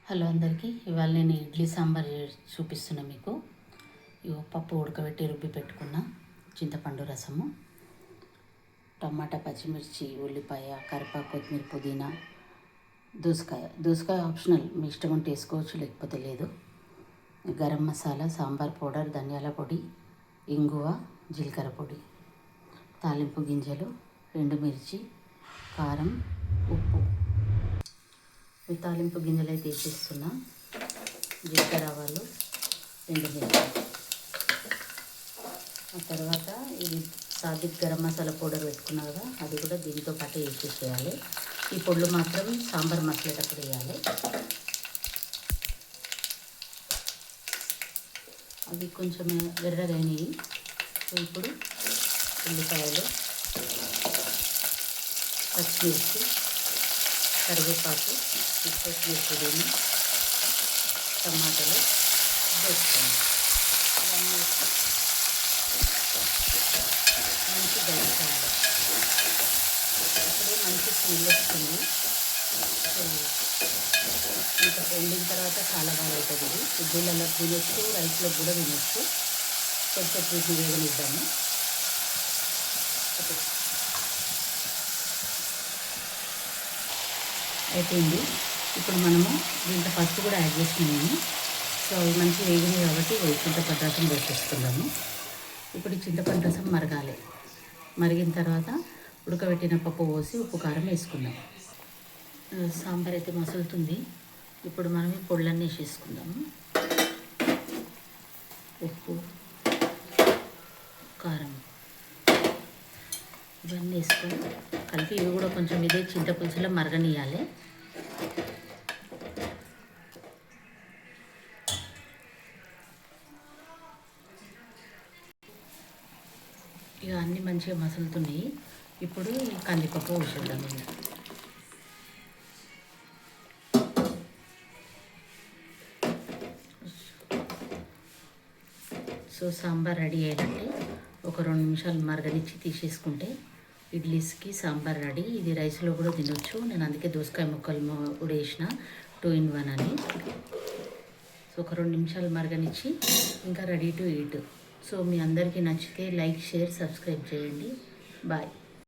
Hello అందరికీ. ఇవాళ నేను ఇడ్లీ సాంబార్ చూపిస్తున్నా మీకు. ఇవో పప్పు ఉడకబెట్టి రుబ్బి పెట్టుకున్న, చింతపండు రసము, టమాటా, పచ్చిమిర్చి, ఉల్లిపాయ, కరివేపాకు, కొత్తిమీర, పుదీనా, దోసకాయ ఆప్షనల్, మీ ఇష్టం ఉంటే వేసుకోవచ్చు, లేకపోతే లేదు. గరం మసాలా, సాంబార్ పౌడర్, ధనియాల పొడి, ఇంగువ, జీలకర్ర పొడి, తాలింపు గింజలు, ఎండుమిర్చి, కారం, ఉప్పు. ఈ తాలింపు గింజలు అయితే వేసేస్తున్నా. జీలకర్ర, ఆవాలు, ఎండుమిర్చి. ఆ తర్వాత ఇది సాదిక్ గరం మసాలా పౌడర్ పెట్టుకున్నా కదా, అది కూడా దీంతో పాటు వేసేసేయాలి. ఈ పొడులు మాత్రం సాంబార్ మసాలేటప్పుడు వేయాలి. అవి కొంచెం ఎర్రగైనవి. ఇప్పుడు ఉల్లిపాయలు, పచ్చిమిర్చి, కరివేపాకు, కొత్తిమీర, పుదీనా, టమాటాలు వేసుకోండి. ఇవన్నీ మంచి దయచేయాలి. ఇప్పుడే మంచి స్మెల్ వస్తుంది. సో ఇంకా వండిన తర్వాత చాలా బాగా అవుతుంది. ఇది ఇడ్లీలలో తినొచ్చు, రైస్లో కూడా తినొచ్చు. కొంచెం వీటిని వేగనిద్దాము. అయిపోయింది. ఇప్పుడు మనము దీంట్లో పసుపు కూడా యాడ్ చేసినాము. సో అవి మంచి వేగినాయి కాబట్టి చింతపండు రసం వేసేస్తున్నాము. ఇప్పుడు ఈ చింతపండు రసం మరగాలి. మరిగిన తర్వాత ఉడకబెట్టిన పప్పు పోసి ఉప్పు కారం వేసుకుందాం. సాంబార్ అయితే మసులుతుంది. ఇప్పుడు మనం ఈ పొడులన్నీ వేసేసుకుందాము. ఉప్పు, కారం ఇవన్నీ వేసుకొని కలిపి ఇవి కూడా కొంచెం ఇదే చింతపులుసులో మరగనియాలి. ఇక అన్నీ మంచిగా మసులుతున్నాయి. ఇప్పుడు ఈ కందిపప్పు వేసేద్దాం. సో సాంబార్ రెడీ అయినట్టే. ఒక 2 నిమిషాలు మరగనిచ్చి తీసేసుకుంటే ఇడ్లీస్కి సాంబార్ రెడీ. ఇది రైస్లో కూడా తినొచ్చు. నేను అందుకే దోసకాయ ముక్కలు కూడా వేసిన 2 in 1 అని. సో ఒక 2 నిమిషాలు మరగనిచ్చి ఇంకా రెడీ టు ఈట్. సో మీ అందరికీ నచ్చితే లైక్, షేర్, సబ్స్క్రైబ్ చేయండి. బాయ్.